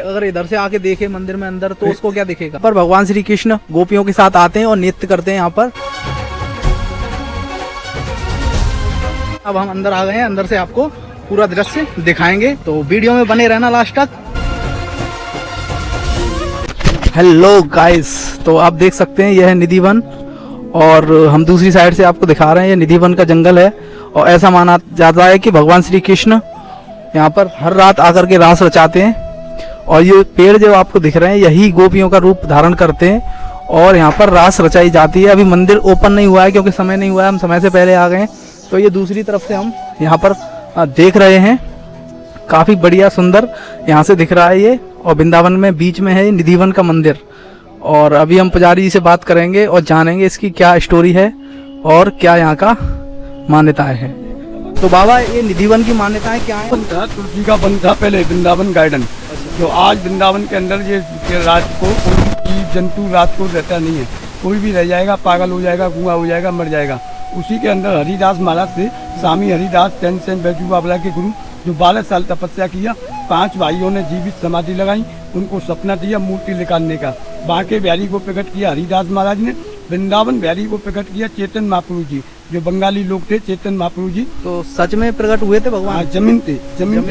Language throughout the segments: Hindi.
अगर इधर से आके देखे मंदिर में अंदर तो उसको क्या दिखेगा? पर भगवान श्री कृष्ण गोपियों के साथ आते हैं और नृत्य करते हैं यहाँ पर। अब हम अंदर आ गए हैं, अंदर से आपको पूरा दृश्य दिखाएंगे, तो वीडियो में बने रहना लास्ट तक। हेलो गाइस, तो आप देख सकते हैं यह है निधि वन और हम दूसरी साइड से आपको दिखा रहे हैं। ये निधि वन का जंगल है और ऐसा माना जाता है कि भगवान श्री कृष्ण यहाँ पर हर रात आकर के रास रचाते हैं और ये पेड़ जो आपको दिख रहे हैं यही गोपियों का रूप धारण करते हैं और यहाँ पर रास रचाई जाती है। अभी मंदिर ओपन नहीं हुआ है क्योंकि समय नहीं हुआ है, हम समय से पहले आ गए हैं। तो ये दूसरी तरफ से हम यहाँ पर देख रहे हैं, काफ़ी बढ़िया सुंदर यहाँ से दिख रहा है ये। और वृंदावन में बीच में है निधि वन का मंदिर और अभी हम पुजारी जी से बात करेंगे और जानेंगे इसकी क्या स्टोरी है और क्या यहाँ का मान्यताएं हैं। तो बाबा ये निधि वन की मान्यताएं क्या है? तुलसी का वन था पहले वृंदावन गार्डन, जो आज वृंदावन के अंदर ये रात को कोई जीव जंतु रात को रहता नहीं है, कोई भी रह जाएगा, पागल हो जाएगा, गूंगा हो जाएगा, मर जाएगा। उसी के अंदर हरिदास महाराज से स्वामी हरिदास टेंशन बैजू बाबला के गुरु जो 12 साल तपस्या किया, 5 भाइयों ने जीवित समाधि लगाई, उनको सपना दिया मूर्ति निकालने का। बांके बिहारी को प्रकट किया हरिदास महाराज ने, वृंदावन बिहारी को प्रकट किया चेतन महाप्रभु जी, जो बंगाली लोग थे चेतन महाप्रभु जी। तो सच में प्रकट हुए थे भगवान? जमीन पे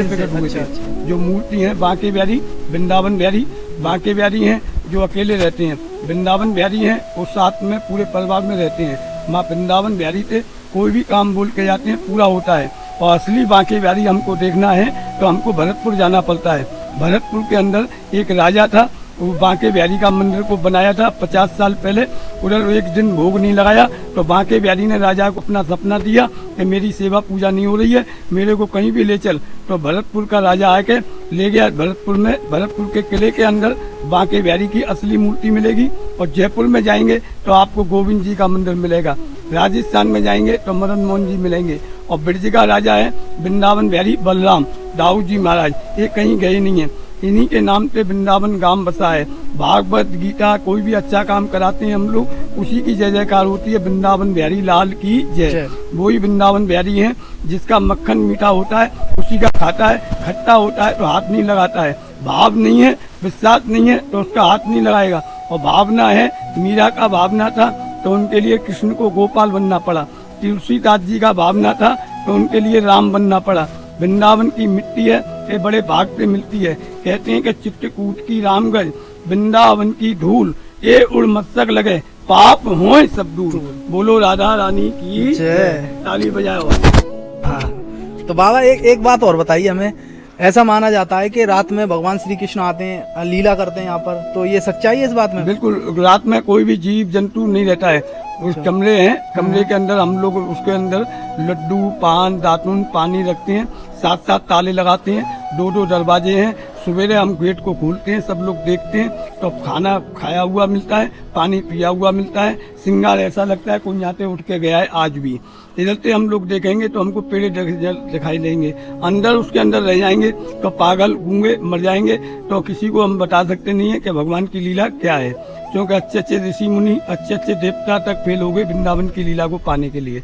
प्रकट हुए थे। जो मूर्ति है बांके बिहारी, वृंदावन बिहारी, बांके बिहारी हैं जो अकेले रहते हैं, वृंदावन बिहारी हैं वो साथ में पूरे परिवार में रहते हैं। माँ वृंदावन बिहारी थे, कोई भी काम बोल के जाते हैं पूरा होता है। और असली बांके बिहारी हमको देखना है तो हमको भरतपुर जाना पड़ता है। भरतपुर के अंदर एक राजा था, वो बांके बिहारी का मंदिर को बनाया था 50 साल पहले। उधर एक दिन भोग नहीं लगाया तो बांके बिहारी ने राजा को अपना सपना दिया कि मेरी सेवा पूजा नहीं हो रही है, मेरे को कहीं भी ले चल। तो भरतपुर का राजा आके ले गया। भरतपुर में, भरतपुर के किले के अंदर बांके बिहारी की असली मूर्ति मिलेगी। और जयपुर में जाएंगे तो आपको गोविंद जी का मंदिर मिलेगा। राजस्थान में जाएंगे तो मदन मोहन जी मिलेंगे। और ब्रज का राजा है वृंदावन बिहारी बलराम दाऊ जी महाराज, ये कहीं गए नहीं है। इन्हीं के नाम पे वृंदावन गांव बसा है। भागवत गीता कोई भी अच्छा काम कराते हैं हम लोग, उसी की जय जयकार होती है। वृंदावन बिहारी लाल की जय। वही वृंदावन बिहारी हैं जिसका मक्खन मीठा होता है उसी का खाता है, खट्टा होता है तो हाथ नहीं लगाता है। भाव नहीं है, विश्वास नहीं है तो उसका हाथ नहीं लगाएगा। और भावना है, मीरा का भावना था तो उनके लिए कृष्ण को गोपाल बनना पड़ा। तुलसीदास जी का भावना था तो उनके लिए राम बनना पड़ा। वृंदावन की मिट्टी है ये बड़े भाग पे मिलती है। कहते हैं कि चित्रकूट की राम गज, वृंदावन की धूल, ये उड़ मस्तक लगे, पाप होए सब दूर। बोलो राधा रानी की जय। ताली बजाओ। तो बाबा एक बात और बताइए हमें। ऐसा माना जाता है कि रात में भगवान श्री कृष्ण आते हैं, लीला करते हैं यहाँ पर, तो ये सच्चाई है इस बात में? बिल्कुल, रात में कोई भी जीव जंतु नहीं रहता है। उस कमरे हैं, कमरे के अंदर हम लोग उसके अंदर लड्डू, पान, दातुन, पानी रखते हैं, 7-7 ताले लगाते हैं, 2-2 दरवाजे हैं। सवेरे हम गेट को खोलते हैं, सब लोग देखते हैं तो खाना खाया हुआ मिलता है, पानी पिया हुआ मिलता है। सिंगार ऐसा लगता है कोई यहाँ से उठ के गया है आज भी। इधर से हम लोग देखेंगे तो हमको पेड़ दिखाई देंगे। अंदर उसके अंदर रह जाएंगे तो पागल गूंगे मर जाएंगे। तो किसी को हम बता सकते नहीं है कि भगवान की लीला क्या है, क्योंकि अच्छे अच्छे ऋषि मुनि, अच्छे अच्छे देवता तक फेल हो गए वृंदावन की लीला को पाने के लिए।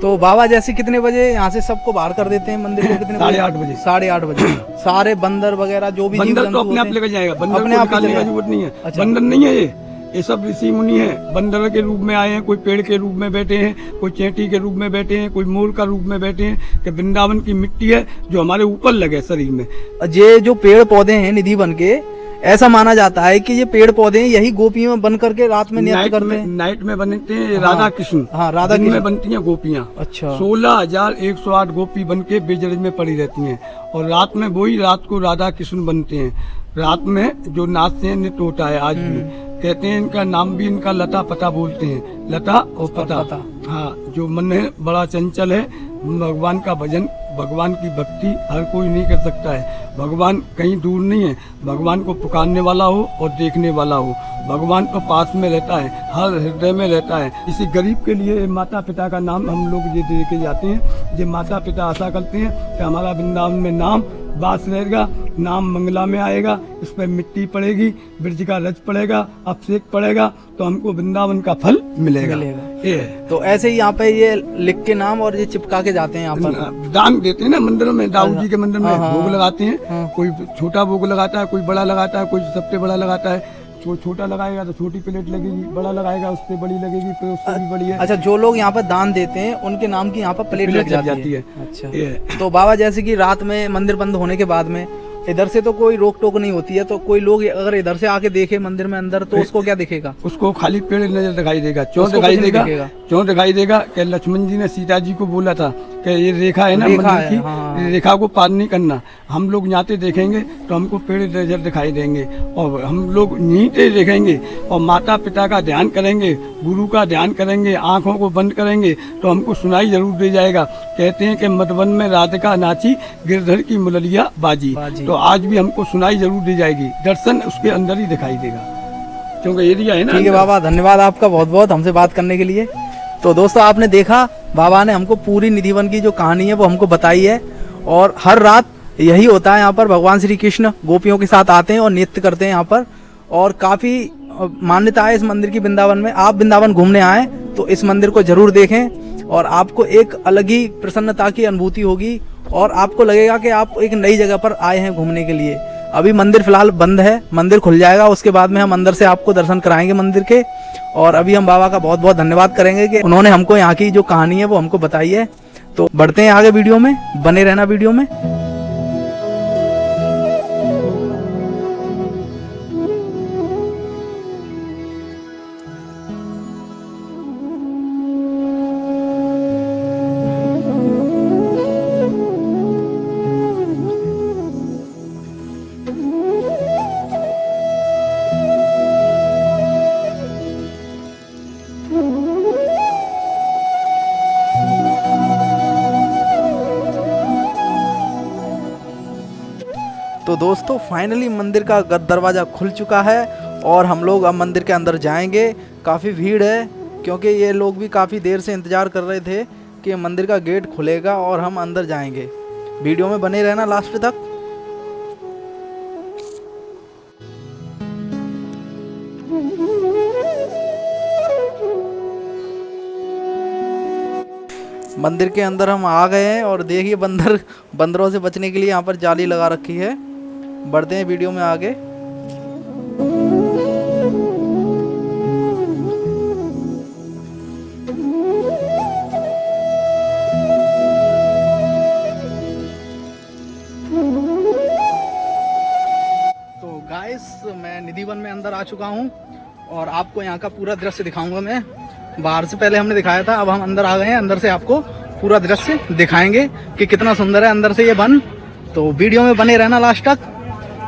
तो बाबा जैसे कितने बजे यहाँ से सबको बाहर कर देते हैं मंदिर को? कितने? 8:30 बजे। 8:30 बजे सारे बंदर वगैरह जो भी बंदर तो अपने आप लेकर जाएगा, बंदर को निकालने का जरूरत नहीं है। अच्छा। बंदर नहीं है ये सब ऋषि मुनि हैं। बंदर के रूप में आए हैं, कोई पेड़ के रूप में बैठे हैं, कोई चेंटी के रूप में बैठे हैं, कोई मोर का रूप में बैठे हैं। कि वृंदावन की मिट्टी है जो हमारे ऊपर लगे शरीर में। ये जो पेड़ पौधे हैं निधि वन के, ऐसा माना जाता है कि ये पेड़ पौधे यही गोपियों में बन करके रात में नृत्य करते हैं। नाइट में बनते हैं राधा कृष्ण। हाँ, राधा कृष्ण में बनती हैं गोपियाँ। अच्छा। 16,108 गोपी बन के बेजरज में पड़ी रहती हैं और रात में वही रात को राधा कृष्ण बनते हैं। रात में जो नाचते हैं नृत्य होता है आज भी। कहते हैं इनका नाम भी इनका लता पता बोलते हैं, लता और पता। हाँ, जो मन है बड़ा चंचल है। भगवान का भजन, भगवान की भक्ति हर कोई नहीं कर सकता है। भगवान कहीं दूर नहीं है, भगवान को पुकारने वाला हो और देखने वाला हो। भगवान तो पास में रहता है, हर हृदय में रहता है। इसी गरीब के लिए माता पिता का नाम हम लोग ये दे के जाते हैं। जो माता पिता आशा करते हैं कि हमारा वृंदावन में नाम बास रहेगा, नाम मंगला में आएगा, इस पर मिट्टी पड़ेगी, ब्रज का रज पड़ेगा, अभिषेक पड़ेगा तो हमको वृंदावन का फल मिलेगा। ये तो ऐसे ही यहाँ पे ये लिख के नाम और ये चिपका के जाते हैं यहाँ पर। दान देते हैं ना मंदिरों में, दाऊ जी के मंदिर में हाँ, भोग लगाते हैं। हाँ। कोई छोटा भोग लगाता है, कोई बड़ा लगाता है, कोई सबसे बड़ा लगाता है। छोटा लगाएगा तो छोटी प्लेट लगेगी, बड़ा लगाएगा उससे बड़ी लगेगी, फिर उससे भी बड़ी है। अच्छा, जो लोग यहाँ पर दान देते हैं उनके नाम की यहाँ पर प्लेट लग जाती है। अच्छा, तो बाबा जैसे कि रात में मंदिर बंद होने के बाद में इधर से तो कोई रोक टोक नहीं होती है, तो कोई लोग अगर इधर से आके देखे मंदिर में अंदर तो उसको क्या दिखेगा? उसको खाली पेड़ नजर दिखाई देगा, क्यों दिखाई देगा? क्यों दिखाई देगा कि लक्ष्मण जी ने सीता जी को बोला था कि ये रेखा है ना मंदिर की, हाँ। रेखा को पार नहीं करना। हम लोग न्याते देखेंगे तो हमको पेड़ नजर दिखाई देंगे, और हम लोग नीचे देखेंगे और माता पिता का ध्यान करेंगे, गुरु का ध्यान करेंगे, आंखों को बंद करेंगे तो हमको सुनाई जरूर दे जाएगा। कहते हैं कि मधुबन में राधिका नाची, गिरधर की मुरलिया बाजी। तो आज भी हमको सुनाई जरूर दी जाएगी, दर्शन उसके अंदर ही दिखाई देगा, क्योंकि एरिया है ना। ठीक है बाबा, धन्यवाद आपका बहुत बहुत हमसे बात करने के लिए। तो दोस्तों आपने देखा, बाबा ने हमको पूरी निधिवन की जो कहानी है वो हमको बताई है, और हर रात यही होता है यहाँ पर। भगवान श्री कृष्ण गोपियों के साथ आते हैं और नृत्य करते हैं यहाँ पर, और काफ़ी मान्यता है इस मंदिर की वृंदावन में। आप वृंदावन घूमने आए तो इस मंदिर को जरूर देखें, और आपको एक अलग ही प्रसन्नता की अनुभूति होगी, और आपको लगेगा कि आप एक नई जगह पर आए हैं घूमने के लिए। अभी मंदिर फिलहाल बंद है, मंदिर खुल जाएगा उसके बाद में हम अंदर से आपको दर्शन कराएंगे मंदिर के। और अभी हम बाबा का बहुत बहुत धन्यवाद करेंगे कि उन्होंने हमको यहाँ की जो कहानी है वो हमको बताई है। तो बढ़ते हैं आगे वीडियो में, बने रहना वीडियो में। तो दोस्तों फाइनली मंदिर का दरवाज़ा खुल चुका है, और हम लोग अब मंदिर के अंदर जाएंगे। काफ़ी भीड़ है, क्योंकि ये लोग भी काफ़ी देर से इंतज़ार कर रहे थे कि मंदिर का गेट खुलेगा और हम अंदर जाएंगे। वीडियो में बने रहना लास्ट तक। मंदिर के अंदर हम आ गए हैं, और देखिए बंदरों से बचने के लिए यहाँ पर जाली लगा रखी है। बढ़ते हैं वीडियो में आगे। तो गाइस मैं निधिवन में अंदर आ चुका हूँ, और आपको यहाँ का पूरा दृश्य दिखाऊंगा मैं। बाहर से पहले हमने दिखाया था, अब हम अंदर आ गए हैं। अंदर से आपको पूरा दृश्य दिखाएंगे कि कितना सुंदर है अंदर से ये वन। तो वीडियो में बने रहना लास्ट तक,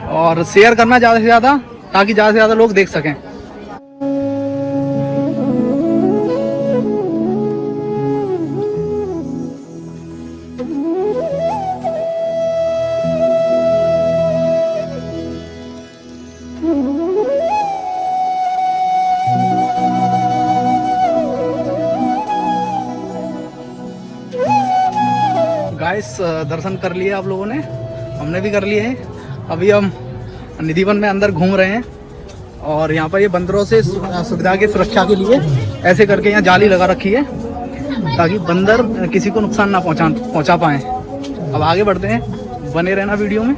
और शेयर करना ज़्यादा से ज़्यादा, ताकि ज़्यादा से ज़्यादा लोग देख सकें। गाइस दर्शन कर लिए आप लोगों ने, हमने भी कर लिए हैं। अभी हम निधिवन में अंदर घूम रहे हैं, और यहाँ पर ये बंदरों से सुविधा की सुरक्षा के लिए ऐसे करके यहाँ जाली लगा रखी है, ताकि बंदर किसी को नुकसान ना पहुँचा पाएँ। अब आगे बढ़ते हैं, बने रहना वीडियो में।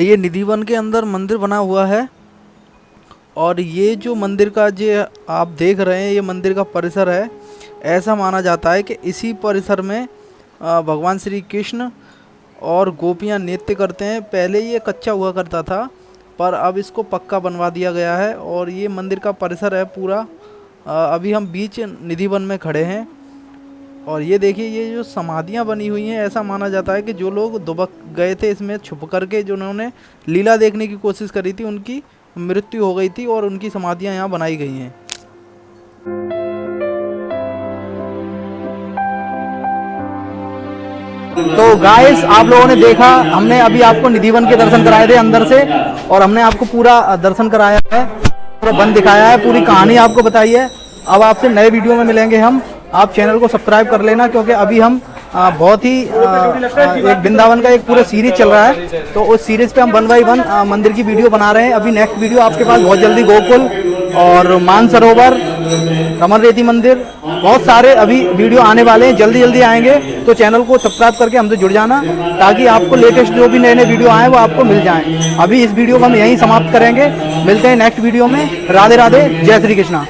ये निधिवन के अंदर मंदिर बना हुआ है, और ये जो मंदिर का जो आप देख रहे हैं ये मंदिर का परिसर है। ऐसा माना जाता है कि इसी परिसर में भगवान श्री कृष्ण और गोपियां नृत्य करते हैं। पहले ये कच्चा हुआ करता था, पर अब इसको पक्का बनवा दिया गया है, और ये मंदिर का परिसर है पूरा। अभी हम बीच निधिवन में खड़े हैं, और ये देखिए ये जो समाधियाँ बनी हुई हैं, ऐसा माना जाता है कि जो लोग दुबक गए थे इसमें छुप करके, जिन्होंने लीला देखने की कोशिश करी थी, उनकी मृत्यु हो गई थी, और उनकी समाधियाँ यहाँ बनाई गई हैं। तो गाइस आप लोगों ने देखा, हमने अभी आपको निधिवन के दर्शन कराए थे अंदर से, और हमने आपको पूरा दर्शन कराया है, पूरा वन दिखाया है, पूरी कहानी आपको बताई है। अब आपसे नए वीडियो में मिलेंगे हम। आप चैनल को सब्सक्राइब कर लेना, क्योंकि अभी हम बहुत ही एक वृंदावन का एक पूरा सीरीज चल रहा है, तो उस सीरीज पे हम 1 बाय 1 मंदिर की वीडियो बना रहे हैं। अभी नेक्स्ट वीडियो आपके पास बहुत जल्दी गोकुल और मानसरोवर, कमल रेती मंदिर, बहुत सारे अभी वीडियो आने वाले हैं, जल्दी जल्दी आएंगे। तो चैनल को सब्सक्राइब करके हमसे जुड़ जाना, ताकि आपको लेटेस्ट जो भी नए नए वीडियो आए वो आपको मिल जाएं। अभी इस वीडियो को हम यहीं समाप्त करेंगे, मिलते हैं नेक्स्ट वीडियो में। राधे राधे, जय श्री कृष्णा।